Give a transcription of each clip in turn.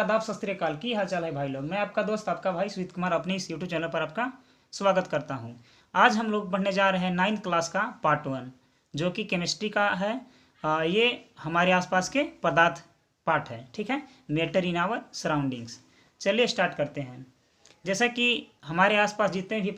आदाब, सत श्री अकाल। की हाल चाल है भाई लोग। मैं आपका दोस्त, आपका भाई सुजीत कुमार अपने इस यूट्यूब चैनल पर आपका स्वागत करता हूं। आज हम लोग पढ़ने जा रहे हैं 9th क्लास का पार्ट 1, जो कि केमिस्ट्री का है। ये हमारे आसपास के पदार्थ पार्ट है, ठीक है। Matter in our surroundings. चलिए स्टार्ट करते हैं। जैसा कि हमारे आसपास जितने भी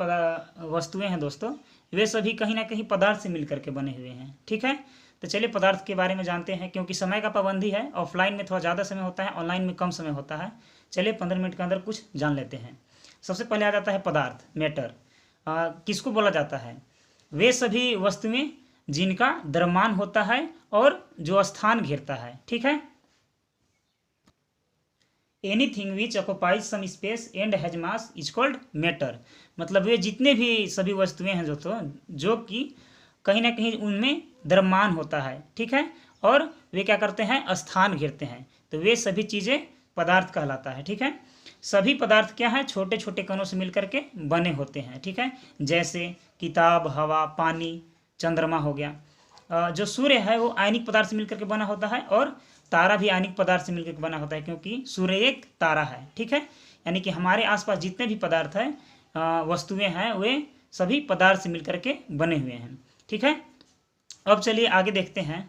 वस्तुएं हैं दोस्तों, वे सभी कहीं ना कहीं पदार्थ से मिल करके बने हुए हैं, ठीक है। तो चलिए पदार्थ के बारे में जानते हैं। क्योंकि समय का पाबंदी है, ऑफलाइन में थोड़ा ज़्यादा समय होता है, ऑनलाइन में कम समय होता है। चलिए 15 मिनट के अंदर कुछ जान लेते हैं। सबसे पहले आ जाता है पदार्थ, मैटर। किसको बोला जाता है? वे सभी वस्तुएं जिनका द्रव्यमान होता है और जो स्थान घेरता है, ठीक है। Anything which occupies some space and has mass is called matter. मतलब वे जितने भी सभी वस्तुएं हैं जो कि कहीं ना कहीं उनमें द्रव्यमान होता है, ठीक है, और वे क्या करते हैं, स्थान घेरते हैं, तो वे सभी चीज़ें पदार्थ कहलाता है, ठीक है। सभी पदार्थ क्या है, छोटे छोटे कणों से मिलकर के बने होते हैं, ठीक है। जैसे किताब, हवा, पानी, चंद्रमा हो गया। जो सूर्य है वो आयनिक पदार्थ से मिलकर के बना होता है, और तारा भी आयनिक पदार्थ से मिलकर के बना होता है, क्योंकि सूर्य एक तारा है, ठीक है। यानी कि हमारे आसपास जितने भी पदार्थ हैं, वस्तुएं हैं, वे सभी पदार्थ से मिलकर के बने हुए हैं, ठीक है। अब चलिए आगे देखते हैं।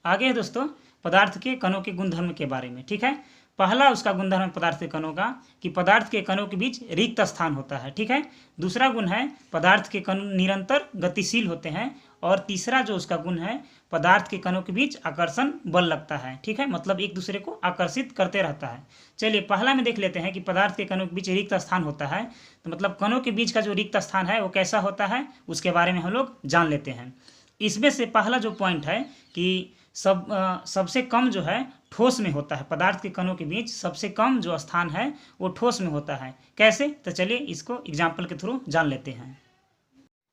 आगे है दोस्तों पदार्थ के कणों के गुणधर्म के बारे में, ठीक है। पहला उसका गुणधर्म है पदार्थ के कणों का कि पदार्थ के कणों के बीच रिक्त स्थान होता है, ठीक है। दूसरा गुण है पदार्थ के कण निरंतर गतिशील होते हैं। और तीसरा जो उसका गुण है, पदार्थ के कणों के बीच आकर्षण बल लगता है, ठीक है। मतलब एक दूसरे को आकर्षित करते रहता है। चलिए पहला में देख लेते हैं कि पदार्थ के कणों के बीच रिक्त स्थान होता है। तो मतलब कणों के बीच का जो रिक्त स्थान है वो कैसा होता है, उसके बारे में हम लोग जान लेते हैं। इसमें से पहला जो पॉइंट है कि सबसे कम जो है ठोस में होता है। पदार्थ के कणों के बीच सबसे कम जो स्थान है वो ठोस में होता है। कैसे? तो चलिए इसको एग्जाम्पल के थ्रू जान लेते हैं।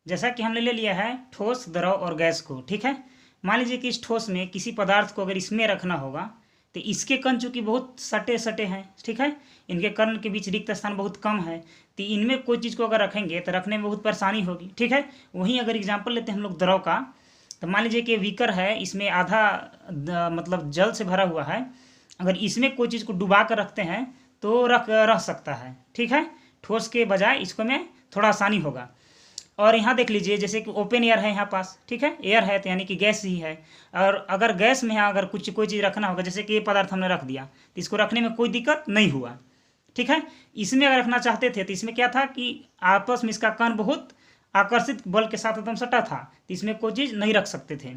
जैसा कि हमने ले लिया है ठोस, द्रव और गैस को, ठीक है। मान लीजिए कि इस ठोस में किसी पदार्थ को अगर इसमें रखना होगा, तो इसके कण चूँकि बहुत सटे सटे हैं, ठीक है, इनके कण के बीच रिक्त स्थान बहुत कम है, तो इनमें कोई चीज़ को अगर रखेंगे तो रखने में बहुत परेशानी होगी, ठीक है। वहीं अगर एग्जाम्पल लेते हैं हम लोग द्रव का, तो मान लीजिए कि बीकर है, इसमें आधा मतलब जल से भरा हुआ है। अगर इसमें कोई चीज़ को डुबा कर रखते हैं तो रह सकता है, ठीक है। ठोस के बजाय इसको में थोड़ा आसानी होगा। और यहाँ देख लीजिए जैसे कि ओपन एयर है यहाँ पास, ठीक है, एयर है तो यानी कि गैस ही है। और अगर गैस में यहाँ अगर कोई चीज़ रखना होगा, जैसे कि ये पदार्थ हमने रख दिया, तो इसको रखने में कोई दिक्कत नहीं हुआ, ठीक है। इसमें अगर रखना चाहते थे तो इसमें क्या था कि आपस में इसका कण बहुत आकर्षित बल के साथ एकदम सटा था, तो इसमें कोई चीज़ नहीं रख सकते थे।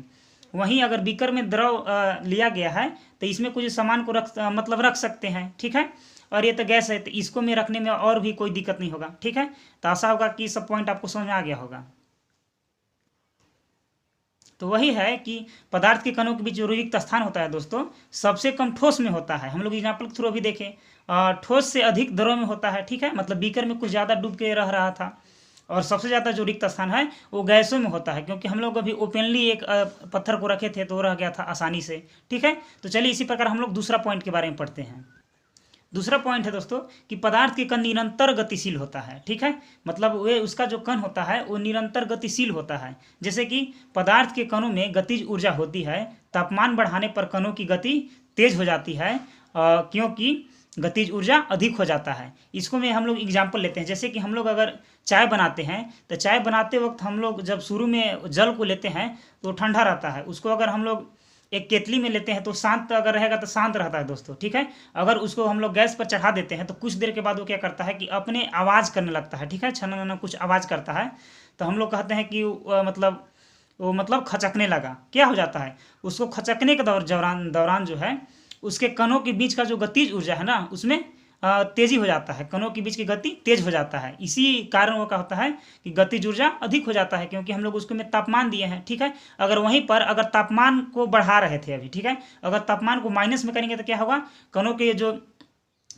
वहीं अगर बीकर में द्रव लिया गया है तो इसमें कुछ सामान को रख सकते हैं, ठीक है। और ये तो गैस है, तो इसको में रखने में और भी कोई दिक्कत नहीं होगा, ठीक है। तो आशा होगा कि सब पॉइंट आपको समझ में आ गया होगा। तो वही है कि पदार्थ के कणों के बीच जो रिक्त स्थान होता है दोस्तों, सबसे कम ठोस में होता है। हम लोग एग्जाम्पल के थ्रू अभी देखें, ठोस से अधिक द्रव में होता है, ठीक है। मतलब बीकर में कुछ ज़्यादा डूब के रह रहा था। और सबसे ज़्यादा जो रिक्त स्थान है वो गैसों में होता है, क्योंकि हम लोग अभी ओपनली एक पत्थर को रखे थे तो रह गया था आसानी से, ठीक है। तो चलिए इसी प्रकार हम लोग दूसरा पॉइंट के बारे में पढ़ते हैं। दूसरा पॉइंट है दोस्तों कि पदार्थ के कण निरंतर गतिशील होता है, ठीक है। मतलब वे उसका जो कण होता है वो निरंतर गतिशील होता है। जैसे कि पदार्थ के कणों में गतिज ऊर्जा होती है। तापमान बढ़ाने पर कणों की गति तेज हो जाती है, क्योंकि गतिज ऊर्जा अधिक हो जाता है। इसको में हम लोग एग्जाम्पल लेते हैं। जैसे कि हम लोग अगर चाय बनाते हैं, तो चाय बनाते वक्त हम लोग जब शुरू में जल को लेते हैं तो ठंडा रहता है। उसको अगर हम लोग एक केतली में लेते हैं तो शांत अगर रहेगा तो शांत रहता है दोस्तों, ठीक है। अगर उसको हम लोग गैस पर चढ़ा देते हैं तो कुछ देर के बाद वो क्या करता है कि अपने आवाज़ करने लगता है, ठीक है, छन कुछ आवाज़ करता है। तो हम लोग कहते हैं कि मतलब खचकने लगा। क्या हो जाता है, उसको खचकने के दौरान जो है उसके कणों के बीच का जो गतिज ऊर्जा है ना, उसमें तेजी हो जाता है। कणों के बीच की गति तेज हो जाता है। इसी कारण वो क्या होता है कि गतिज ऊर्जा अधिक हो जाता है, क्योंकि हम लोग उसको में तापमान दिए हैं, ठीक है। अगर वहीं पर अगर तापमान को बढ़ा रहे थे अभी, ठीक है, अगर तापमान को माइनस में करेंगे तो क्या होगा, कणों के जो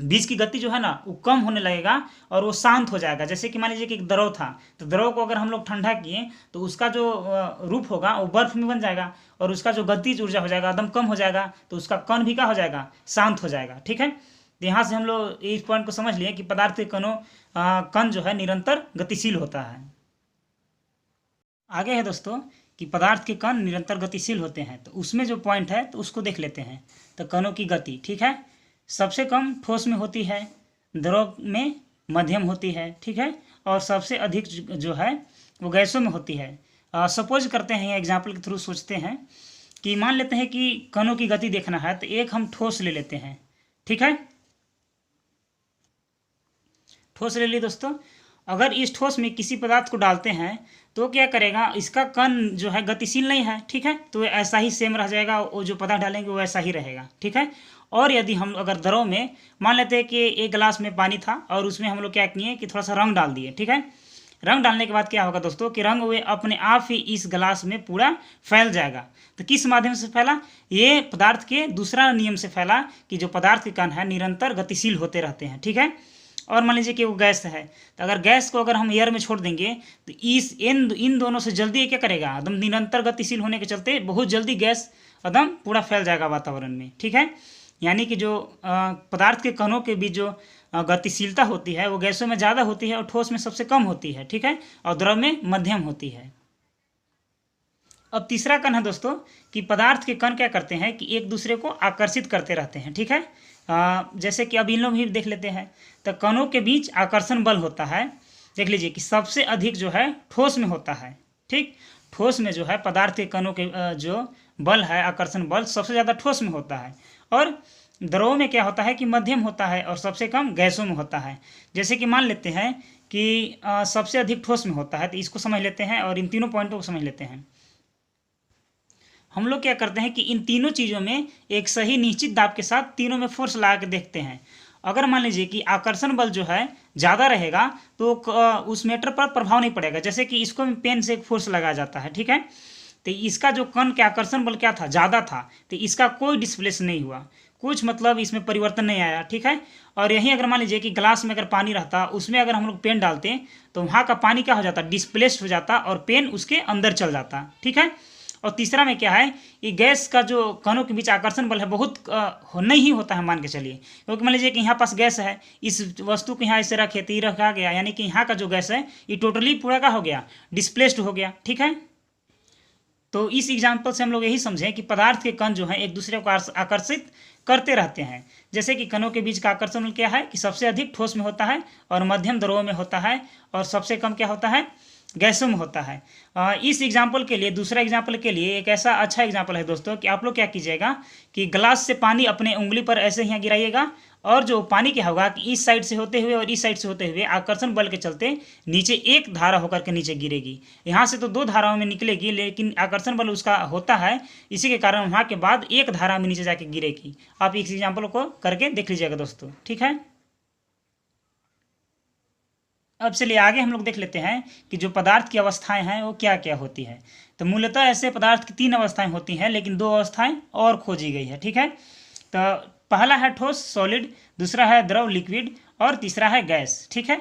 बीच की गति जो है ना वो कम होने लगेगा और वो शांत हो जाएगा। जैसे कि मान लीजिए कि एक द्रव था, तो द्रव को अगर हम लोग ठंडा किए तो उसका जो रूप होगा वो बर्फ में बन जाएगा, और उसका जो गतिज ऊर्जा हो जाएगा एकदम कम हो जाएगा, तो उसका कण भी क्या हो जाएगा, शांत हो जाएगा, ठीक है। तो यहाँ से हम लोग इस पॉइंट को समझ लिए कि पदार्थ के कण जो है निरंतर गतिशील होता है। आगे है दोस्तों कि पदार्थ के कण निरंतर गतिशील होते हैं, तो उसमें जो पॉइंट है तो उसको देख लेते हैं। तो कणों की गति, ठीक है, सबसे कम ठोस में होती है, द्रव में मध्यम होती है, ठीक है, और सबसे अधिक जो है वो गैसों में होती है। सपोज करते हैं, एग्जाम्पल के थ्रू सोचते हैं कि मान लेते हैं कि कणों की गति देखना है, तो एक हम ठोस ले लेते हैं, ठीक है, ठोस ले लिए दोस्तों। अगर इस ठोस में किसी पदार्थ को डालते हैं तो क्या करेगा, इसका कण जो है गतिशील नहीं है, ठीक है, तो ऐसा ही सेम रह जाएगा, वो जो पदार्थ डालेंगे वो ऐसा ही रहेगा, ठीक है। और यदि हम अगर द्रव में मान लेते हैं कि एक गिलास में पानी था और उसमें हम लोग क्या किए कि थोड़ा सा रंग डाल दिए, ठीक है। रंग डालने के बाद क्या होगा दोस्तों कि रंग वे अपने आप ही इस गिलास में पूरा फैल जाएगा। तो किस माध्यम से फैला, ये पदार्थ के दूसरा नियम से फैला कि जो पदार्थ के कण है निरंतर गतिशील होते रहते हैं, ठीक है। और मान लीजिए कि वो गैस है, तो अगर गैस को अगर हम एयर में छोड़ देंगे तो इन दोनों से जल्दी ये क्या करेगा, एकदम निरंतर गतिशील होने के चलते बहुत जल्दी गैस एकदम पूरा फैल जाएगा वातावरण में, ठीक है। यानी कि जो पदार्थ के कणों के बीच जो गतिशीलता होती है वो गैसों में ज़्यादा होती है और ठोस में सबसे कम होती है, ठीक है, और द्रव में मध्यम होती है। अब तीसरा कण है दोस्तों कि पदार्थ के कण क्या करते हैं कि एक दूसरे को आकर्षित करते रहते हैं, ठीक है। जैसे कि अब इन लोग भी देख लेते हैं, तो कणों के बीच आकर्षण बल होता है। देख लीजिए कि सबसे अधिक जो है ठोस में होता है, ठीक, ठोस में जो है पदार्थ के कणों के जो बल है, आकर्षण बल सबसे ज़्यादा ठोस में होता है, और द्रव में क्या होता है कि मध्यम होता है और सबसे कम गैसों में होता है। जैसे कि मान लेते हैं कि सबसे अधिक ठोस में होता है, तो इसको समझ लेते हैं और इन तीनों पॉइंटों को समझ लेते हैं। हम लोग क्या करते हैं कि इन तीनों चीज़ों में एक सही निश्चित दाब के साथ तीनों में फोर्स लगा के देखते हैं। अगर मान लीजिए कि आकर्षण बल जो है ज़्यादा रहेगा तो उस मैटर पर प्रभाव नहीं पड़ेगा। जैसे कि इसको पेन से एक फोर्स लगाया जाता है, ठीक है, तो इसका जो कण के आकर्षण बल क्या था, ज़्यादा था, तो इसका कोई डिस्प्लेस नहीं हुआ, कुछ मतलब इसमें परिवर्तन नहीं आया, ठीक है। और यहीं अगर मान लीजिए कि ग्लास में अगर पानी रहता, उसमें अगर हम लोग पेन डालते तो वहाँ का पानी क्या हो जाता, डिस्प्लेस्ड हो जाता और पेन उसके अंदर चल जाता, ठीक है। और तीसरा में क्या है, ये गैस का जो कणों के बीच आकर्षण बल है बहुत नहीं ही होता है, मान के चलिए, क्योंकि मान लीजिए कि यहाँ पास गैस है, इस वस्तु को यहाँ ऐसे रखे तो ये रखा गया, यानी कि यहाँ का जो गैस है ये टोटली पूरा का हो गया, डिस्प्लेस्ड हो गया, ठीक है। तो इस एग्जाम्पल से हम लोग यही समझें कि पदार्थ के कण जो हैं एक दूसरे को आकर्षित करते रहते हैं। जैसे कि कणों के बीच का आकर्षण बल क्या है कि सबसे अधिक ठोस में होता है और मध्यम द्रव में होता है और सबसे कम क्या होता है, गैसों में होता है। इस एग्जाम्पल के लिए, दूसरा एग्जाम्पल के लिए एक ऐसा अच्छा एग्जाम्पल है दोस्तों कि आप लोग क्या कीजिएगा कि ग्लास से पानी अपने उंगली पर ऐसे यहाँ गिराइएगा और जो पानी क्या होगा कि इस साइड से होते हुए और इस साइड से होते हुए आकर्षण बल के चलते नीचे एक धारा होकर के नीचे गिरेगी। यहाँ से तो दो धाराओं में निकलेगी, लेकिन आकर्षण बल उसका होता है, इसी के कारण वहाँ के बाद एक धारा में नीचे जाके गिरेगी। आप इस एग्जाम्पल को करके देख लीजिएगा दोस्तों, ठीक है। अब चलिए आगे हम लोग देख लेते हैं कि जो पदार्थ की अवस्थाएं हैं वो क्या क्या होती है। तो मूलतः ऐसे पदार्थ की तीन अवस्थाएं होती हैं, लेकिन दो अवस्थाएं और खोजी गई है, ठीक है। तो पहला है ठोस सॉलिड, दूसरा है द्रव लिक्विड और तीसरा है गैस, ठीक है।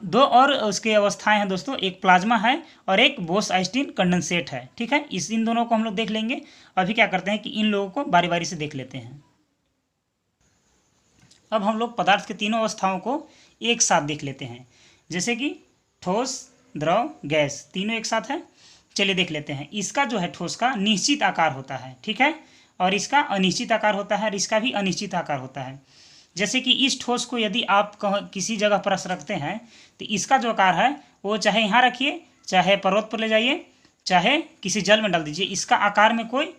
दो और उसके अवस्थाएं हैं दोस्तों, एक प्लाज्मा है और एक बोस आइंस्टीन कंडेंसेट है, ठीक है। इन दोनों को हम लोग देख लेंगे। अभी क्या करते हैं कि इन लोगों को बारी बारी से देख लेते हैं। अब हम लोग पदार्थ के तीनों अवस्थाओं को एक साथ देख लेते हैं, जैसे कि ठोस, द्रव, गैस, तीनों एक साथ है। चलिए देख लेते हैं। इसका जो है ठोस का निश्चित आकार होता है, ठीक है, और इसका अनिश्चित आकार होता है और इसका भी अनिश्चित आकार होता है। जैसे कि इस ठोस को यदि आप किसी जगह पर रखते हैं तो इसका जो आकार है वो चाहे यहाँ रखिए, चाहे पर्वत पर ले जाइए, चाहे किसी जल में डाल दीजिए, इसका आकार में कोई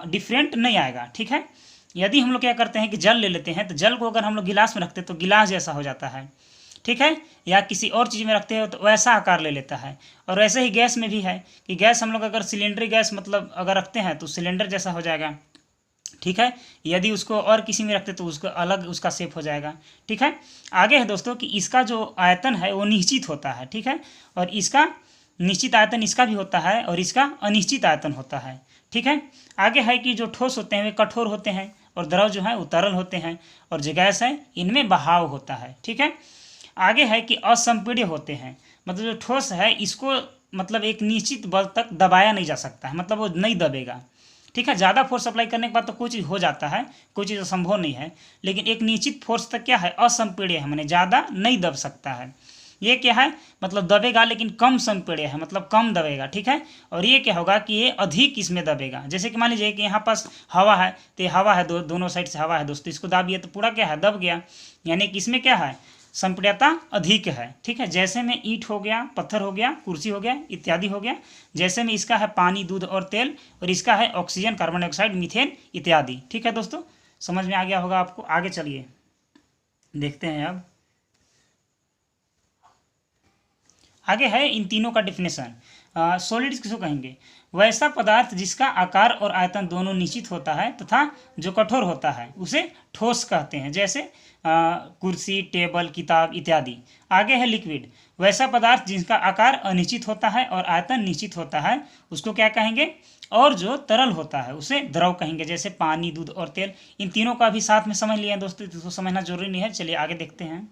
डिफरेंट नहीं आएगा, ठीक है। यदि हम लोग क्या करते हैं कि जल ले लेते हैं तो जल को अगर हम लोग गिलास में रखते हैं तो गिलास जैसा हो जाता है, ठीक है, या किसी और चीज़ में रखते हो तो वैसा आकार ले लेता है। और वैसे ही गैस में भी है कि गैस हम लोग अगर सिलेंडरी गैस मतलब अगर रखते हैं तो सिलेंडर जैसा हो जाएगा, ठीक है। यदि उसको और किसी में रखते तो उसको अलग उसका शेप हो जाएगा, ठीक है। आगे है दोस्तों कि इसका जो आयतन है वो निश्चित होता है, ठीक है, और इसका निश्चित आयतन इसका भी होता है और इसका अनिश्चित आयतन होता है, ठीक है। आगे है कि जो ठोस होते हैं वे कठोर होते हैं और द्रव जो है वो तरल होते हैं और जो गैस है इनमें बहाव होता है, ठीक है। आगे है कि असंपीड्य होते हैं, मतलब जो ठोस है इसको मतलब एक निश्चित बल तक दबाया नहीं जा सकता है, मतलब वो नहीं दबेगा, ठीक है। ज़्यादा फोर्स अप्लाई करने के बाद तो कोई चीज़ हो जाता है, कोई चीज़ संभव नहीं है, लेकिन एक निश्चित फोर्स तक क्या है, असंपीड्य है, माने ज़्यादा नहीं दब सकता है। ये क्या है, मतलब दबेगा लेकिन कम संपीड्य है, मतलब कम दबेगा, ठीक है। और ये क्या होगा कि ये अधिक इसमें दबेगा। जैसे कि मान लीजिए कि यहाँ पास हवा है, तो ये हवा है, दोनों साइड से हवा है दोस्तों, इसको दाबिए तो पूरा क्या है, दब गया, यानी कि इसमें क्या है, संपीड्यता अधिक है, ठीक है। जैसे में ईंट हो गया, पत्थर हो गया, कुर्सी हो गया, इत्यादि हो गया। जैसे में इसका है पानी, दूध और तेल, और इसका है ऑक्सीजन, कार्बन डाइऑक्साइड, मीथेन इत्यादि, ठीक है दोस्तों। समझ में आ गया होगा आपको। आगे चलिए देखते हैं। अब आगे है इन तीनों का डिफिनेशन। सॉलिड्स किसको कहेंगे, वैसा पदार्थ जिसका आकार और आयतन दोनों निश्चित होता है तथा जो कठोर होता है उसे ठोस कहते हैं, जैसे कुर्सी, टेबल, किताब इत्यादि। आगे है लिक्विड, वैसा पदार्थ जिसका आकार अनिश्चित होता है और आयतन निश्चित होता है उसको क्या कहेंगे, और जो तरल होता है उसे द्रव कहेंगे, जैसे पानी, दूध और तेल। इन तीनों का भी साथ में समझ लिया दोस्तों, इसको समझना जरूरी नहीं है। चलिए आगे देखते हैं।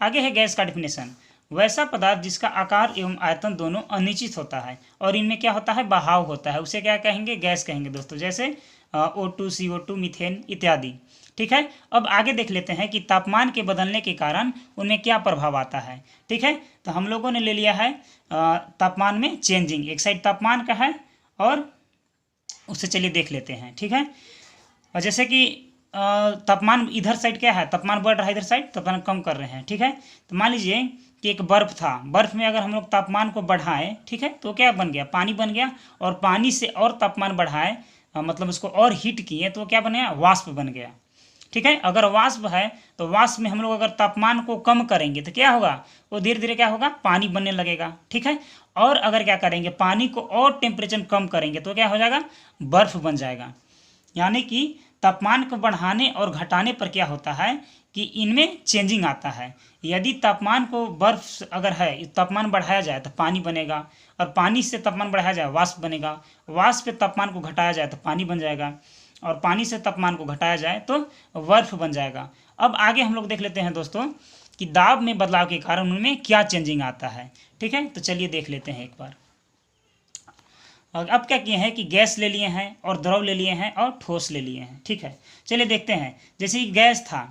आगे है गैस का डिफिनेशन, वैसा पदार्थ जिसका आकार एवं आयतन दोनों अनिश्चित होता है और इनमें क्या होता है, बहाव होता है, उसे क्या कहेंगे, गैस कहेंगे दोस्तों, जैसे O2, CO2, मीथेन इत्यादि, ठीक है। अब आगे देख लेते हैं कि तापमान के बदलने के कारण उनमें क्या प्रभाव आता है, ठीक है। तो हम लोगों ने ले लिया है तापमान में चेंजिंग, एक साइड तापमान का है और उससे चलिए देख लेते हैं, ठीक है। और जैसे कि तापमान इधर साइड क्या है, तापमान बढ़ रहा है, इधर साइड तापमान कम कर रहे हैं, ठीक है। तो मान लीजिए कि एक बर्फ़ था, बर्फ़ में अगर हम लोग तापमान को बढ़ाएं, ठीक है, तो क्या बन गया, पानी बन गया। और पानी से और तापमान बढ़ाए, मतलब उसको और हीट किए तो क्या बनेगा, वाष्प बन गया, ठीक है। अगर वाष्प है तो वाष्प में हम लोग अगर तापमान को कम करेंगे तो क्या होगा, वो धीरे धीरे क्या होगा, पानी बनने लगेगा, ठीक है। और अगर क्या करेंगे, पानी को और टेम्परेचर कम करेंगे तो क्या हो जाएगा, बर्फ़ बन जाएगा। यानी कि तापमान को बढ़ाने और घटाने पर क्या होता है कि इनमें चेंजिंग आता है। यदि तापमान को बर्फ अगर है, तापमान बढ़ाया जाए तो पानी बनेगा, और पानी से तापमान बढ़ाया जाए वाष्प बनेगा, वाष्प से तापमान को घटाया जाए तो पानी बन जाएगा, और पानी से तापमान को घटाया जाए तो बर्फ बन जाएगा। अब आगे हम लोग देख लेते हैं दोस्तों कि दाब में बदलाव के कारण उनमें क्या चेंजिंग आता है, ठीक है। तो चलिए देख लेते हैं एक बार। अब क्या किए हैं कि गैस ले लिए हैं और द्रव ले लिए हैं और ठोस ले लिए हैं, ठीक है। चलिए देखते हैं। जैसे कि गैस था,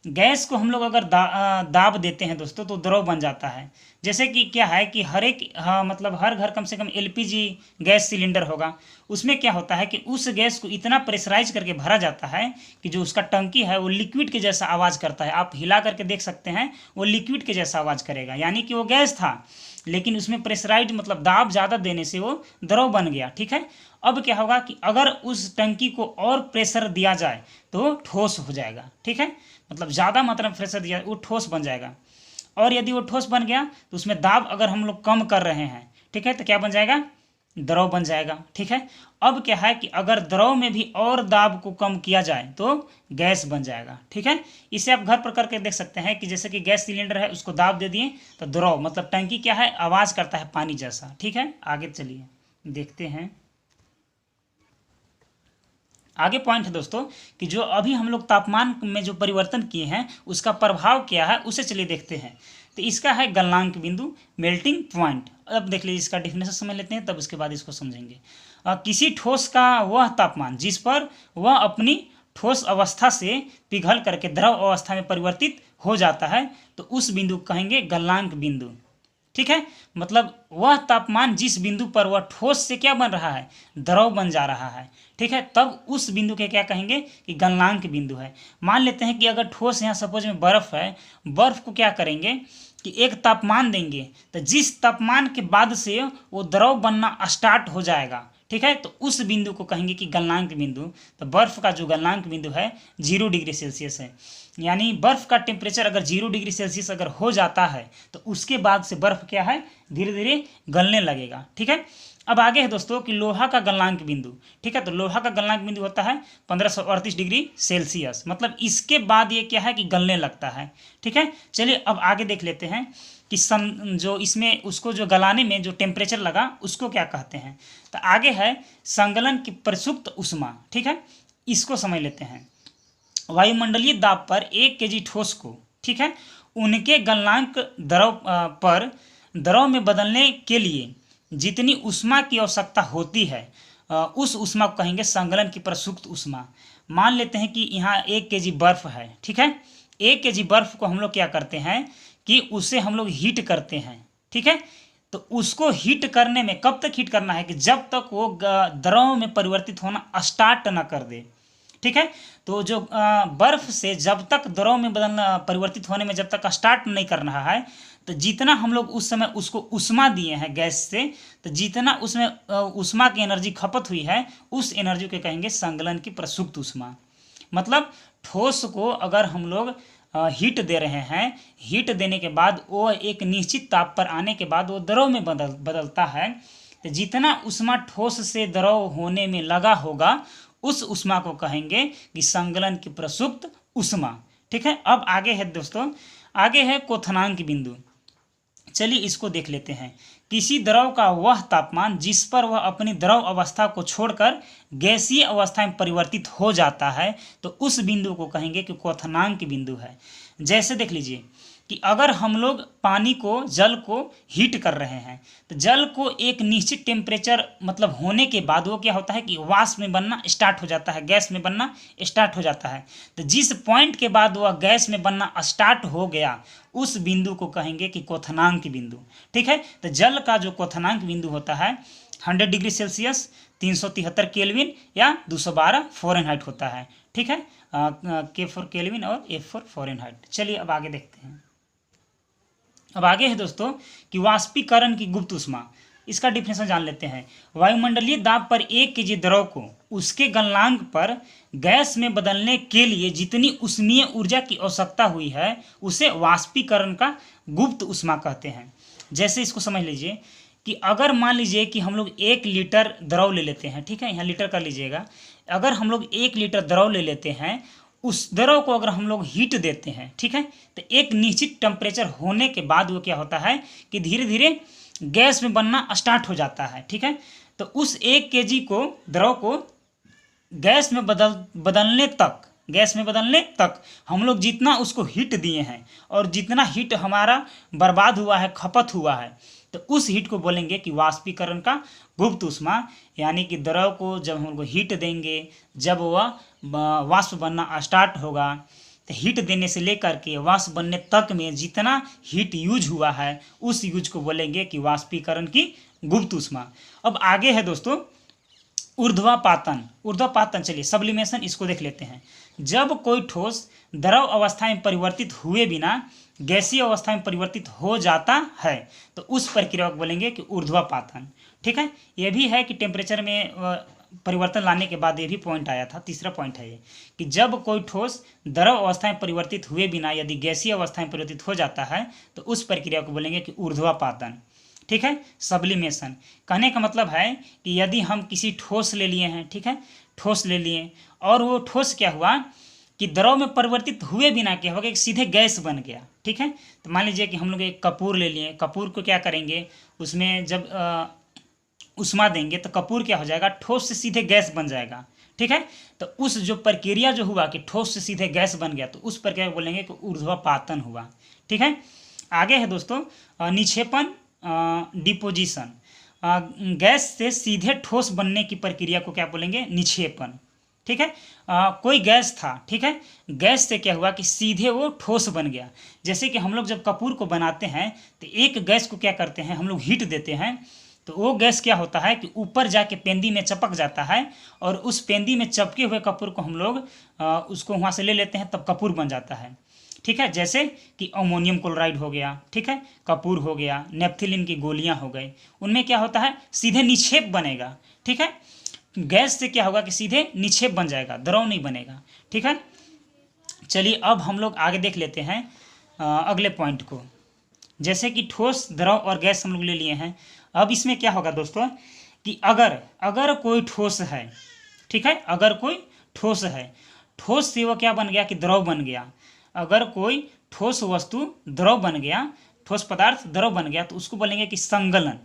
गैस को हम लोग अगर दाब देते हैं दोस्तों तो द्रव बन जाता है। जैसे कि क्या है कि हर एक मतलब हर घर कम से कम LPG गैस सिलेंडर होगा, उसमें क्या होता है कि उस गैस को इतना प्रेशराइज करके भरा जाता है कि जो उसका टंकी है वो लिक्विड के जैसा आवाज़ करता है। आप हिला करके देख सकते हैं, वो लिक्विड के जैसा आवाज़ करेगा, यानी कि वो गैस था लेकिन उसमें प्रेशराइज मतलब दाब ज़्यादा देने से वो द्रव बन गया, ठीक है। अब क्या होगा कि अगर उस टंकी को और प्रेशर दिया जाए तो ठोस हो जाएगा, ठीक है। मतलब ज़्यादा मात्रा में प्रेशर दिया वो ठोस बन जाएगा। और यदि वो ठोस बन गया तो उसमें दाब अगर हम लोग कम कर रहे हैं, ठीक है, तो क्या बन जाएगा, द्रव बन जाएगा, ठीक है। अब क्या है कि अगर द्रव में भी और दाब को कम किया जाए तो गैस बन जाएगा, ठीक है। इसे आप घर पर करके देख सकते हैं कि जैसे कि गैस सिलेंडर है, उसको दाब दे दिए तो द्रव मतलब टंकी क्या है, आवाज़ करता है पानी जैसा, ठीक है। आगे चलिए देखते हैं। आगे पॉइंट है दोस्तों कि जो अभी हम लोग तापमान में जो परिवर्तन किए हैं उसका प्रभाव क्या है, उसे चलिए देखते हैं। तो इसका है गलनांक बिंदु, मेल्टिंग पॉइंट। अब देख लीजिए, इसका डिफिनेशन समझ लेते हैं, तब उसके बाद इसको समझेंगे। किसी ठोस का वह तापमान जिस पर वह अपनी ठोस अवस्था से पिघल करके द्रव अवस्था में परिवर्तित हो जाता है तो उस बिंदु को कहेंगे गलनांक बिंदु, ठीक है। मतलब वह तापमान जिस बिंदु पर वह ठोस से क्या बन रहा है, द्रव बन जा रहा है, ठीक है, तब उस बिंदु के क्या कहेंगे कि गलनांक बिंदु है। मान लेते हैं कि अगर ठोस यहाँ सपोज में बर्फ़ है, बर्फ़ को क्या करेंगे कि एक तापमान देंगे, तो जिस तापमान के बाद से वो द्रव बनना स्टार्ट हो जाएगा, ठीक है, तो उस बिंदु को कहेंगे कि गलनांक बिंदु। तो बर्फ़ का जो गलनांक बिंदु है 0 डिग्री सेल्सियस है। यानी बर्फ़ का टेम्परेचर अगर 0 डिग्री सेल्सियस अगर हो जाता है तो उसके बाद से बर्फ़ क्या है, धीरे धीरे गलने लगेगा, ठीक है। अब आगे है दोस्तों कि लोहा का गलनांक बिंदु, ठीक है। तो लोहा का गलनांक बिंदु होता है 1538 डिग्री सेल्सियस, मतलब इसके बाद ये क्या है कि गलने लगता है, ठीक है। चलिए अब आगे देख लेते हैं कि जो इसमें उसको जो गलाने में जो टेम्परेचर लगा उसको क्या कहते हैं। तो आगे है संगलन की प्रसुप्त उष्मा, ठीक है, इसको समझ लेते हैं। वायुमंडलीय दाब पर 1 kg ठोस को, ठीक है, उनके गलनांक द्रव में बदलने के लिए जितनी ऊष्मा की आवश्यकता होती है उस ऊष्मा को कहेंगे संगलन की प्रसुप्त ऊष्मा। मान लेते हैं कि यहाँ 1 kg बर्फ है, ठीक है, 1 केजी बर्फ को हम लोग क्या करते हैं कि उसे हम लोग हीट करते हैं, ठीक है। तो उसको हीट करने में कब तक हीट करना है कि जब तक वो द्रव में परिवर्तित होना स्टार्ट ना कर दे, ठीक है। तो जो बर्फ से जब तक द्रव में बदलना परिवर्तित होने में जब तक स्टार्ट नहीं कर रहा है, तो जितना हम लोग उस समय उसको उष्मा दिए हैं गैस से, तो जितना उसमें उष्मा की एनर्जी खपत हुई है, उस एनर्जी को कहेंगे संगलन की प्रसुप्त उष्मा। मतलब ठोस को अगर हम लोग हीट दे रहे हैं, हीट देने के बाद वो एक निश्चित ताप पर आने के बाद वो द्रव में बदलता है, तो जितना उष्मा ठोस से द्रव होने में लगा होगा उस उष्मा को कहेंगे कि संगलन की प्रसुप्त उष्मा, ठीक है। अब आगे है दोस्तों, आगे है क्वथनांक बिंदु। चलिए इसको देख लेते हैं। किसी द्रव का वह तापमान जिस पर वह अपनी द्रव अवस्था को छोड़कर गैसीय अवस्था में परिवर्तित हो जाता है, तो उस बिंदु को कहेंगे कि क्वथनांक बिंदु है। जैसे देख लीजिए कि अगर हम लोग पानी को, जल को हीट कर रहे हैं, तो जल को एक निश्चित टेम्परेचर मतलब होने के बाद वो क्या होता है कि वाष्प में बनना स्टार्ट हो जाता है, गैस में बनना स्टार्ट हो जाता है। तो जिस पॉइंट के बाद वह गैस में बनना स्टार्ट हो गया, उस बिंदु को कहेंगे कि क्वथनांक बिंदु, ठीक है। तो जल का जो क्वथनांक बिंदु होता है 100 डिग्री सेल्सियस, 373 केल्विन या 212 फ़ारेनहाइट होता है, ठीक है। K फॉर केल्विन और F फॉर फ़ारेनहाइट। चलिए अब आगे देखते हैं। अब आगे है दोस्तों कि वाष्पीकरण की गुप्त उष्मा, इसका डिफिनेशन जान लेते हैं। वायुमंडलीय दाब पर 1 केजी द्रव को उसके गलनांक पर गैस में बदलने के लिए जितनी उष्मीय ऊर्जा की आवश्यकता हुई है, उसे वाष्पीकरण का गुप्त उष्मा कहते हैं। जैसे इसको समझ लीजिए कि अगर मान लीजिए कि हम लोग 1 लीटर द्रव ले लेते हैं, ठीक है, यहाँ लीटर कर लीजिएगा। अगर हम लोग 1 लीटर द्रव ले लेते हैं, उस द्रव को अगर हम लोग हीट देते हैं, ठीक है, तो एक निश्चित टेम्परेचर होने के बाद वो क्या होता है कि धीरे धीरे गैस में बनना स्टार्ट हो जाता है, ठीक है। तो उस 1 केजी को द्रव को गैस में बदलने तक हम लोग जितना उसको हीट दिए हैं और जितना हीट हमारा बर्बाद हुआ है, खपत हुआ है, तो उस हीट को बोलेंगे कि वाष्पीकरण का गुप्त उष्मा। यानी कि द्रव को जब हम लोग हीट देंगे, जब वह वाष्प बनना स्टार्ट होगा, तो हीट देने से लेकर के वाष्प बनने तक में जितना हीट यूज हुआ है, उस यूज को बोलेंगे कि वाष्पीकरण की गुप्त उष्मा। अब आगे है दोस्तों ऊर्ध्वापातन। चलिए सब्लिमेशन, इसको देख लेते हैं। जब कोई ठोस द्रव अवस्था में परिवर्तित हुए बिना गैसीय अवस्था में परिवर्तित हो जाता है, तो उस प्रक्रिया को बोलेंगे कि ऊर्ध्वापातन, ठीक है। यह भी है कि टेम्परेचर में परिवर्तन लाने के बाद ये भी पॉइंट आया था, तीसरा पॉइंट है ये कि जब कोई ठोस द्रव अवस्था में परिवर्तित हुए बिना यदि गैसीय अवस्था में परिवर्तित हो जाता है, तो उस प्रक्रिया को बोलेंगे कि ऊर्ध्वापातन, ठीक है। सब्लिमेशन कहने का मतलब है कि यदि हम किसी ठोस ले लिए हैं, ठीक है, ठोस ले लिए और वो ठोस क्या हुआ कि द्रव में परिवर्तित हुए बिना क्या होगा कि सीधे गैस बन गया, ठीक है। तो मान लीजिए कि हम लोग एक कपूर ले लिए, कपूर को क्या करेंगे, उसमें जब उष्मा देंगे तो कपूर क्या हो जाएगा, ठोस से सीधे गैस बन जाएगा, ठीक है। तो उस जो प्रक्रिया जो हुआ कि ठोस से सीधे गैस बन गया, तो उस प्रक्रिया को बोलेंगे कि ऊर्ध्वापातन हुआ, ठीक है। आगे है दोस्तों निक्षेपण, डिपोजिशन। गैस से सीधे ठोस बनने की प्रक्रिया को क्या बोलेंगे, निक्षेपण, ठीक है। कोई गैस था, ठीक है, गैस से क्या हुआ कि सीधे वो ठोस बन गया। जैसे कि हम लोग जब कपूर को बनाते हैं तो एक गैस को क्या करते हैं, हम लोग हीट देते हैं, तो वो गैस क्या होता है कि ऊपर जाके पेंदी में चपक जाता है और उस पेंदी में चपके हुए कपूर को हम लोग उसको वहाँ से ले लेते हैं, तब कपूर बन जाता है, ठीक है। जैसे कि अमोनियम क्लोराइड हो गया, ठीक है, कपूर हो गया, नेप्थिलिन की गोलियां हो गई, उनमें क्या होता है सीधे निक्षेप बनेगा, ठीक है। गैस से क्या होगा कि सीधे निक्षेप बन जाएगा, द्रव नहीं बनेगा, ठीक है। चलिए अब हम लोग आगे देख लेते हैं अगले पॉइंट को। जैसे कि ठोस, द्रव और गैस हम लोग ले लिए हैं। अब इसमें क्या होगा दोस्तों कि अगर कोई ठोस है, ठीक है, अगर कोई ठोस है, ठोस से वो क्या बन गया कि द्रव बन गया। अगर कोई ठोस वस्तु द्रव बन गया, ठोस पदार्थ द्रव बन गया, तो उसको बोलेंगे कि संगलन,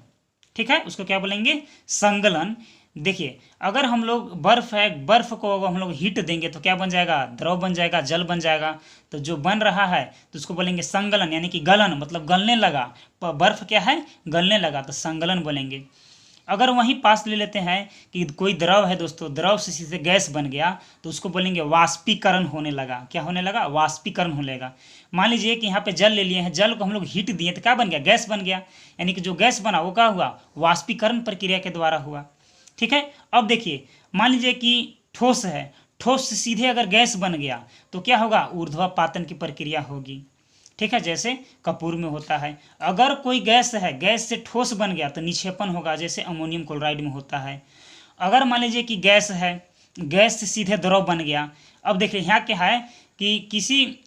ठीक है, उसको क्या बोलेंगे, संगलन। देखिए अगर हम लोग बर्फ है, बर्फ को हम लोग हीट देंगे तो क्या बन जाएगा, द्रव बन जाएगा, जल बन जाएगा। तो जो बन रहा है तो उसको बोलेंगे संगलन, यानी कि गलन, मतलब गलने लगा, बर्फ क्या है, गलने लगा, तो संगलन बोलेंगे। अगर वहीं पास ले लेते हैं कि कोई द्रव है दोस्तों, द्रव से सीधे गैस बन गया, तो उसको बोलेंगे वाष्पीकरण होने लगा। क्या होने लगा? वाष्पीकरण होने लगा। मान लीजिए कि यहाँ पे जल ले लिए हैं, जल को हम लोग हीट दिए तो क्या बन गया? गैस बन गया। यानी कि जो गैस बना वो क्या हुआ? वाष्पीकरण प्रक्रिया के द्वारा हुआ। ठीक है। अब देखिए, मान लीजिए कि ठोस है, ठोस से सीधे अगर गैस बन गया तो क्या होगा? ऊर्ध्वपातन की प्रक्रिया होगी। ठीक है, जैसे कपूर में होता है। अगर कोई गैस है, गैस से ठोस बन गया तो निक्षेपण होगा, जैसे अमोनियम क्लोराइड में होता है। अगर मान लीजिए कि गैस है, गैस से सीधे द्रव बन गया। अब देखिए यहाँ क्या है कि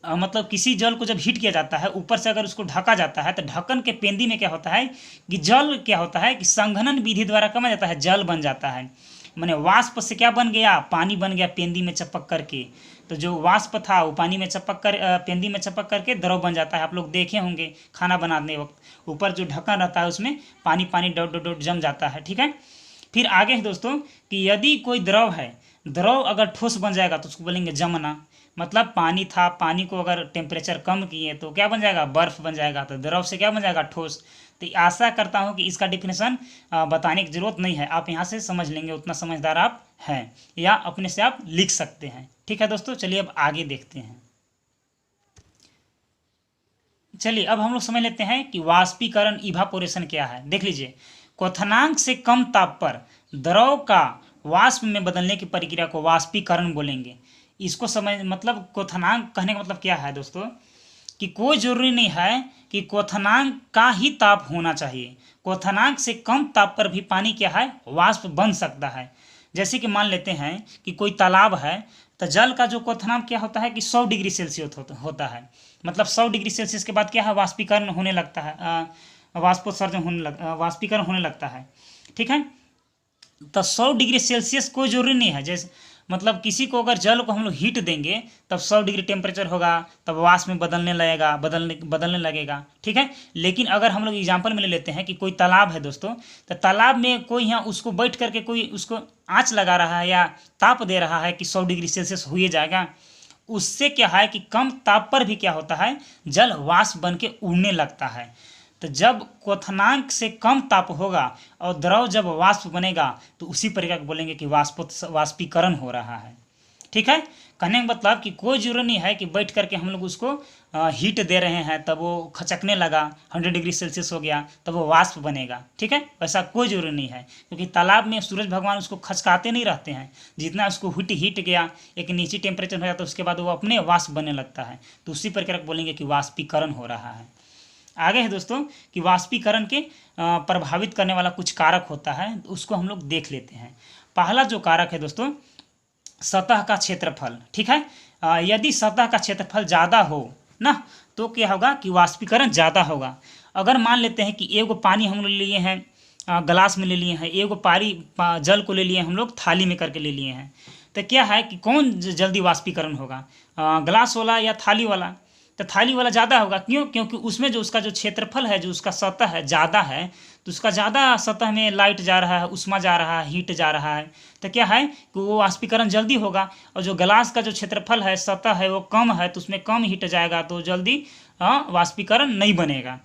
मतलब किसी जल को जब हीट किया जाता है, ऊपर से अगर उसको ढका जाता है, तो ढक्कन के पेंदी में क्या होता है कि जल क्या होता है कि संघनन विधि द्वारा क्या बन जाता है? जल बन जाता है। माने वाष्प से क्या बन गया? पानी बन गया पेंदी में चपक करके। तो जो वाष्प था वो पानी में चपक कर पेंदी में चपक करके द्रव बन जाता है। आप लोग देखे होंगे खाना बनाने वक्त ऊपर जो ढक्कन रहता है उसमें पानी पानी डॉट डॉट डॉट जम जाता है। ठीक है। फिर आगे है दोस्तों कि यदि कोई द्रव है, द्रव अगर ठोस बन जाएगा तो उसको बोलेंगे जमना। मतलब पानी था, पानी को अगर टेम्परेचर कम किए तो क्या बन जाएगा? बर्फ बन जाएगा। तो द्रव से क्या बन जाएगा? ठोस। तो आशा करता हूँ कि इसका डिफिनेशन बताने की ज़रूरत नहीं है, आप यहाँ से समझ लेंगे, उतना समझदार आप हैं, या अपने से आप लिख सकते हैं। ठीक है दोस्तों, चलिए अब आगे देखते हैं। चलिए अब हम लोग समझ लेते हैं कि वाष्पीकरण इवापोरेशन क्या है। देख लीजिए, क्वथनांक से कम ताप पर द्रव का वाष्प में बदलने की प्रक्रिया को वाष्पीकरण बोलेंगे। इसको समझ मतलब क्वथनांक कहने का मतलब क्या है दोस्तों कि कोई जरूरी नहीं है कि क्वथनांक का ही ताप होना चाहिए। क्वथनांक से कम ताप पर भी पानी क्या है? वाष्प बन सकता है। जैसे कि मान लेते हैं कि कोई तालाब है, तो जल का जो क्वथनांक क्या होता है कि 100 डिग्री सेल्सियस होता है। मतलब 100 डिग्री सेल्सियस के बाद क्या है? वाष्पीकरण होने लगता है, वाष्पीकरण होने लगता है। ठीक है। तो 100 डिग्री सेल्सियस कोई जरूरी नहीं है। जैसे मतलब किसी को अगर जल को हम लोग हीट देंगे तब 100 डिग्री टेम्परेचर होगा, तब वाष्प में बदलने लगेगा। ठीक है। लेकिन अगर हम लोग एग्जाम्पल में ले लेते हैं कि कोई तालाब है दोस्तों, तो तालाब में कोई यहाँ उसको बैठ करके कोई उसको आँच लगा रहा है या ताप दे रहा है कि 100 डिग्री सेल्सियस हो ही जाएगा। उससे क्या है कि कम ताप पर भी क्या होता है? जल वाष्प बन के उड़ने लगता है। तो जब क्वथनांक से कम ताप होगा और द्रव जब वाष्प बनेगा तो उसी प्रक्रिया को बोलेंगे कि वाष्पीकरण हो रहा है। ठीक है। कहने का मतलब कि कोई जरूरी नहीं है कि बैठ करके हम लोग उसको हीट दे रहे हैं तब वो खचकने लगा, 100 डिग्री सेल्सियस हो गया तब वो वाष्प बनेगा। ठीक है। वैसा कोई जरूरी नहीं है, क्योंकि तालाब में सूरज भगवान उसको खचकाते नहीं रहते हैं। जितना उसको हीट गया, एक नीचे टेम्परेचर हो जाता है, उसके बाद वो अपने वाष्प बनने लगता है। तो उसी प्रक्रिया को बोलेंगे कि वाष्पीकरण हो रहा है। आगे है दोस्तों कि वाष्पीकरण के प्रभावित करने वाला कुछ कारक होता है, उसको हम लोग देख लेते हैं। पहला जो कारक है दोस्तों, सतह का क्षेत्रफल। ठीक है। यदि सतह का क्षेत्रफल ज़्यादा हो ना, तो क्या होगा कि वाष्पीकरण ज़्यादा होगा। अगर मान लेते हैं कि एगो पानी हम लोग लिए हैं, गिलास में ले लिए हैं, एगो जल को ले लिए हम लोग थाली में करके ले लिए हैं, तो क्या है कि कौन जल्दी वाष्पीकरण होगा? गिलास वाला या थाली वाला? तो थाली वाला ज़्यादा होगा। क्यों? क्योंकि उसमें जो उसका जो क्षेत्रफल है, जो उसका सतह है ज़्यादा है, तो उसका ज़्यादा सतह में लाइट जा रहा है, उष्मा जा रहा है, हीट जा रहा है, तो क्या है कि वो वाष्पीकरण जल्दी होगा। और जो गिलास का जो क्षेत्रफल है, सतह है, वो कम है, तो उसमें कम हीट जाएगा, तो जल्दी वाष्पीकरण नहीं बनेगा।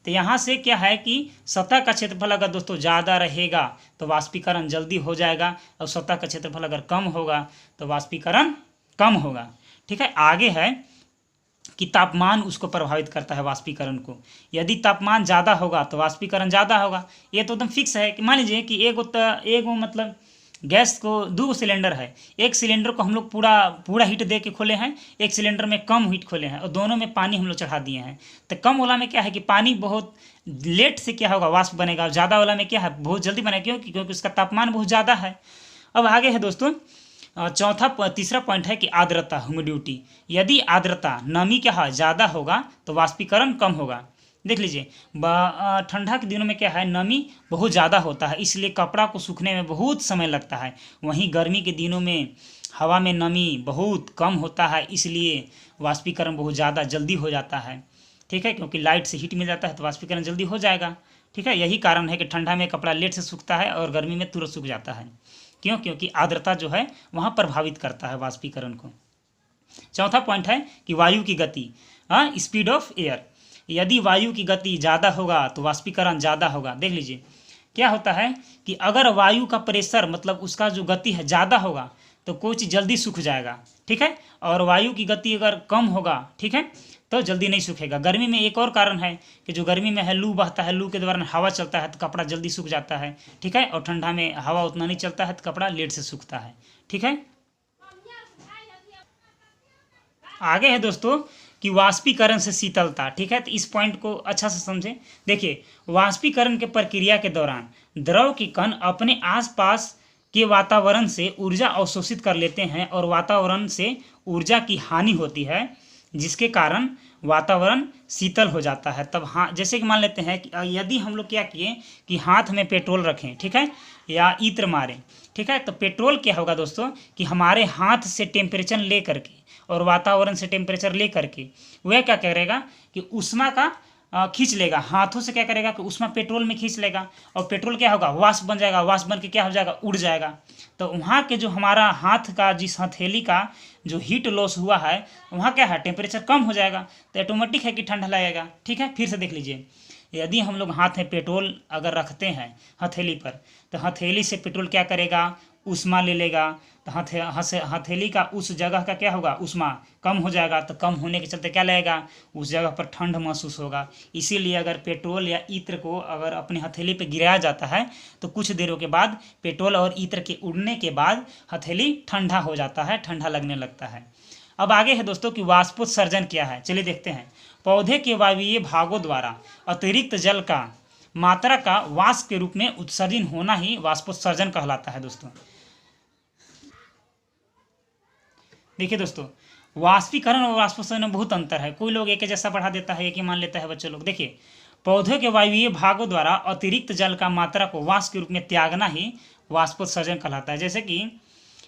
तो यहाँ से क्या है कि सतह का क्षेत्रफल अगर दोस्तों ज़्यादा रहेगा तो वाष्पीकरण जल्दी हो जाएगा, और सतह का क्षेत्रफल अगर कम होगा तो वाष्पीकरण कम होगा। ठीक है। आगे है कि तापमान उसको प्रभावित करता है वाष्पीकरण को। यदि तापमान ज़्यादा होगा तो वाष्पीकरण ज़्यादा होगा। ये तो एकदम फिक्स है कि मान लीजिए कि एगो मतलब गैस को 2 सिलेंडर है, एक सिलेंडर को हम लोग पूरा हीट दे के खोले हैं, एक सिलेंडर में कम हीट खोले हैं, और दोनों में पानी हम लोग चढ़ा दिए हैं। तो कम वाला में क्या है कि पानी बहुत लेट से क्या होगा? वाष्प बनेगा। और ज़्यादा वाला में क्या है? बहुत जल्दी बनेगा। क्योंकि उसका तापमान बहुत ज़्यादा है। अब आगे है दोस्तों तीसरा पॉइंट है कि आर्द्रता, ह्यूमिडिटी। यदि आर्द्रता, नमी क्या है? ज़्यादा होगा तो वाष्पीकरण कम होगा। देख लीजिए, ठंडा के दिनों में क्या है? नमी बहुत ज़्यादा होता है, इसलिए कपड़ा को सूखने में बहुत समय लगता है। वहीं गर्मी के दिनों में हवा में नमी बहुत कम होता है, इसलिए वाष्पीकरण बहुत ज़्यादा जल्दी हो जाता है। ठीक है। क्योंकि लाइट से हीट मिल जाता है तो वाष्पीकरण जल्दी हो जाएगा। ठीक है। यही कारण है कि ठंडा में कपड़ा लेट से सूखता है और गर्मी में तुरंत सूख जाता है। क्यों? क्योंकि आर्द्रता जो है वहाँ प्रभावित करता है वाष्पीकरण को। चौथा पॉइंट है कि वायु की गति, स्पीड ऑफ एयर। यदि वायु की गति ज़्यादा होगा तो वाष्पीकरण ज़्यादा होगा। देख लीजिए क्या होता है कि अगर वायु का प्रेशर मतलब उसका जो गति है ज़्यादा होगा तो कोई चीज़ जल्दी सूख जाएगा, ठीक है, और वायु की गति अगर कम होगा, ठीक है, तो जल्दी नहीं सूखेगा। गर्मी में एक और कारण है कि जो गर्मी में है लू बहता है, लू के दौरान हवा चलता है तो कपड़ा जल्दी सूख जाता है, ठीक है, और ठंडा में हवा उतना नहीं चलता है तो कपड़ा लेट से सूखता है, ठीक है। आगे है दोस्तों कि वाष्पीकरण से शीतलता, ठीक है, तो इस पॉइंट को अच्छा से समझें। देखिए, वाष्पीकरण के प्रक्रिया के दौरान द्रव की कण अपने आसपास के वातावरण से ऊर्जा अवशोषित कर लेते हैं और वातावरण से ऊर्जा की हानि होती है, जिसके कारण वातावरण शीतल हो जाता है। तब हाँ, जैसे कि मान लेते हैं कि यदि हम लोग क्या किए कि हाथ में पेट्रोल रखें, ठीक है, या इत्र मारें, ठीक है, तो पेट्रोल क्या होगा दोस्तों कि हमारे हाथ से टेम्परेचर ले करके और वातावरण से टेम्परेचर ले करके वह क्या करेगा कि ऊष्मा का खींच लेगा, हाथों से क्या करेगा कि ऊष्मा पेट्रोल में खींच लेगा और पेट्रोल क्या होगा, वाष्प बन जाएगा, वाष्प बन के क्या हो जाएगा, उड़ जाएगा। तो वहाँ के जो हमारा हाथ का जिस हथेली का जो हीट लॉस हुआ है वहाँ क्या है, टेम्परेचर कम हो जाएगा, तो ऑटोमेटिक है कि ठंडा लगेगा, ठीक है। फिर से देख लीजिए, यदि हम लोग हाथ में पेट्रोल अगर रखते हैं हथेली पर तो हथेली से पेट्रोल क्या करेगा, ऊष्मा ले लेगा, तो हथेली का उस जगह का क्या होगा, ऊष्मा कम हो जाएगा, तो कम होने के चलते क्या लगेगा, उस जगह पर ठंड महसूस होगा। इसीलिए अगर पेट्रोल या इत्र को अगर अपने हथेली पे गिराया जाता है तो कुछ देरों के बाद पेट्रोल और इत्र के उड़ने के बाद हथेली ठंडा हो जाता है, ठंडा लगने लगता है। अब आगे है दोस्तों कि वाष्पोत्सर्जन क्या है, चलिए देखते हैं। पौधे के वायवीय भागों द्वारा अतिरिक्त जल का मात्रा का वाष्प के रूप में उत्सर्जन होना ही वाष्पोत्सर्जन कहलाता है दोस्तों। देखिए दोस्तों, वाष्पीकरण और वाष्पोत्सर्जन में बहुत अंतर है। कोई लोग एक जैसा बढ़ा देता है, एक ही मान लेता है बच्चे लोग। देखिए, पौधों के वायवीय भागों द्वारा अतिरिक्त जल का मात्रा को वाष्प के रूप में त्यागना ही वाष्पोत्सर्जन कहलाता है। जैसे कि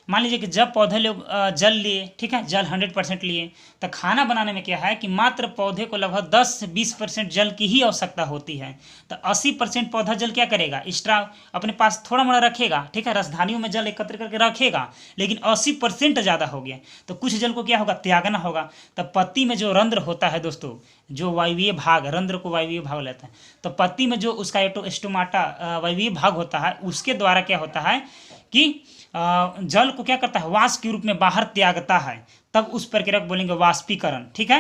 मान लीजिए कि जब पौधे लोग जल लिए, ठीक है, जल 100% लिए, तो खाना बनाने में क्या है कि मात्र पौधे को लगभग 10 से 20% जल की ही आवश्यकता होती है। तो 80% पौधा जल क्या करेगा, एक्स्ट्रा अपने पास थोड़ा मोड़ा रखेगा, ठीक है, रसधानियों में जल एकत्र करके रखेगा, लेकिन 80% ज़्यादा हो गया तो कुछ जल को क्या होगा, त्यागना होगा। तब पत्ती में जो रंध्र होता है दोस्तों, जो वायवीय भाग, रंध्र को वायवीय भाग लेता है, तो पत्ती में जो उसका स्टोमाटा वायवीय भाग होता है उसके द्वारा क्या होता है कि जल को क्या करता है, वाष्प के रूप में बाहर त्यागता है। तब उस प्रक्रिया को बोलेंगे वाष्पीकरण, ठीक है।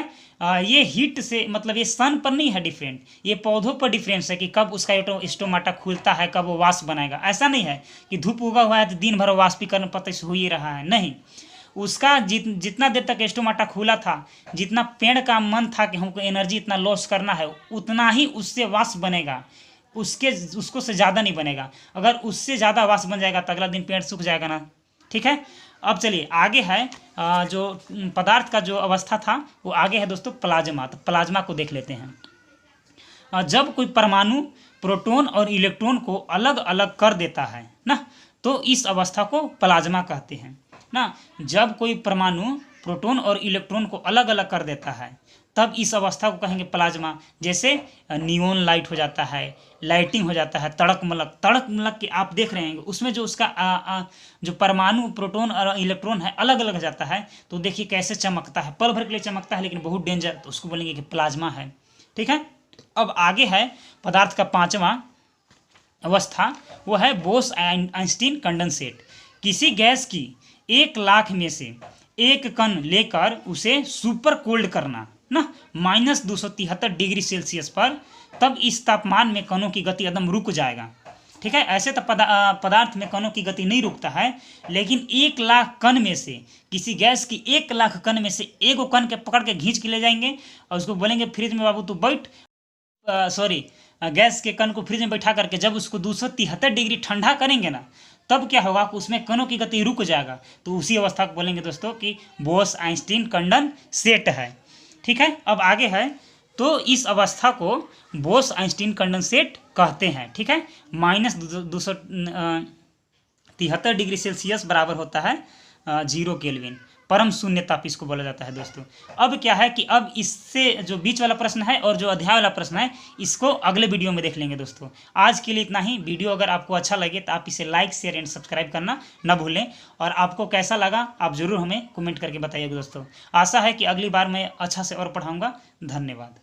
ये हीट से मतलब ये सन पर नहीं है डिफरेंट, ये पौधों पर डिफरेंस है कि कब उसका स्टोमाटा खुलता है, कब वो वाष्प बनाएगा। ऐसा नहीं है कि धूप उगा हुआ है तो दिन भर वाष्पीकरण पता से हो ही रहा है, नहीं। उसका जितना देर तक स्टोमाटा खुला था, जितना पेड़ का मन था कि हमको एनर्जी इतना लॉस करना है, उतना ही उससे वाष्प बनेगा, उसको से ज़्यादा नहीं बनेगा। अगर उससे ज़्यादा वाष्प बन जाएगा तो अगला दिन पेड़ सूख जाएगा ना, ठीक है। अब चलिए आगे है जो पदार्थ का जो अवस्था था वो आगे है दोस्तों प्लाज्मा। तो प्लाज्मा को देख लेते हैं। जब कोई परमाणु प्रोटॉन और इलेक्ट्रॉन को अलग अलग कर देता है ना, तो इस अवस्था को प्लाज्मा कहते हैं ना। जब कोई परमाणु प्रोटॉन और इलेक्ट्रॉन को अलग अलग कर देता है तब इस अवस्था को कहेंगे प्लाज्मा। जैसे नियोन लाइट हो जाता है, लाइटिंग हो जाता है, तड़क मलक के आप देख रहे हैं उसमें जो उसका जो परमाणु प्रोटॉन और इलेक्ट्रॉन है अलग अलग हो जाता है, तो देखिए कैसे चमकता है, पल भर के लिए चमकता है लेकिन बहुत डेंजर, तो उसको बोलेंगे कि प्लाज्मा है, ठीक है। अब आगे है पदार्थ का 5वां अवस्था, वो है बोस आइंस्टीन कंडेंसेट। किसी गैस की 1 लाख में से एक कण लेकर उसे सुपर कोल्ड करना ना, -273 डिग्री सेल्सियस पर, तब इस तापमान में कणों की गति एकदम रुक जाएगा, ठीक है। ऐसे तो पदार्थ में कणों की गति नहीं रुकता है, लेकिन 1 लाख कण में से किसी गैस की 1 लाख कण में से एगो कण के पकड़ के खींच के ले जाएंगे और उसको बोलेंगे फ्रिज में बाबू तू बैठ, गैस के कण को फ्रिज में बैठा करके जब उसको 273 डिग्री ठंडा करेंगे ना, तब क्या होगा कि उसमें कणों की गति रुक जाएगा। तो उसी अवस्था को बोलेंगे दोस्तों कि बोस आइंस्टीन कंडेंसेट है, ठीक है। अब आगे है तो इस अवस्था को बोस आइंस्टीन कंडेंसेट कहते हैं, ठीक है। -273 डिग्री सेल्सियस बराबर होता है 0 केल्विन, परम शून्य ताप इसको बोला जाता है दोस्तों। अब क्या है कि अब इससे जो बीच वाला प्रश्न है और जो अध्याय वाला प्रश्न है इसको अगले वीडियो में देख लेंगे दोस्तों। आज के लिए इतना ही। वीडियो अगर आपको अच्छा लगे तो आप इसे लाइक शेयर एंड सब्सक्राइब करना न भूलें, और आपको कैसा लगा आप ज़रूर हमें कमेंट करके बताइएगा दोस्तों। आशा है कि अगली बार मैं अच्छा से और पढ़ाऊँगा। धन्यवाद।